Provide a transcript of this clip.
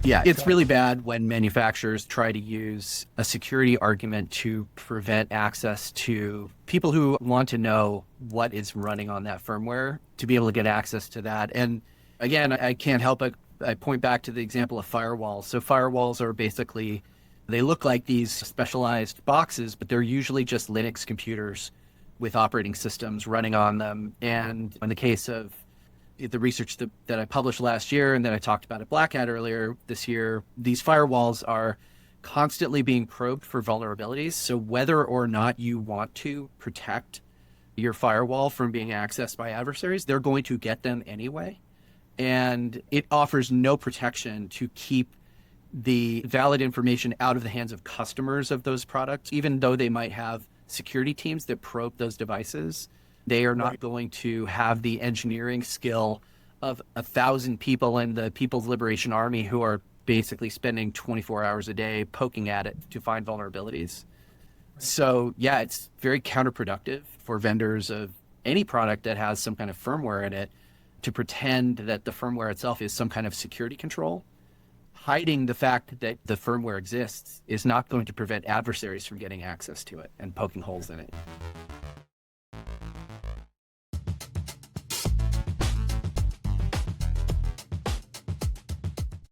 Yeah, it's really bad when manufacturers try to use a security argument to prevent access to people who want to know what is running on that firmware to be able to get access to that. And again, I can't help but I point back to the example of firewalls. So firewalls are basically, they look like these specialized boxes, but they're usually just Linux computers with operating systems running on them. And in the case of the research that I published last year and that I talked about at Black Hat earlier this year, these firewalls are constantly being probed for vulnerabilities. So whether or not you want to protect your firewall from being accessed by adversaries, they're going to get them anyway. And it offers no protection to keep the valid information out of the hands of customers of those products, even though they might have security teams that probe those devices. They are not going to have the engineering skill of 1,000 people in the People's Liberation Army who are basically spending 24 hours a day poking at it to find vulnerabilities. So yeah, it's very counterproductive for vendors of any product that has some kind of firmware in it to pretend that the firmware itself is some kind of security control. Hiding the fact that the firmware exists is not going to prevent adversaries from getting access to it and poking holes in it.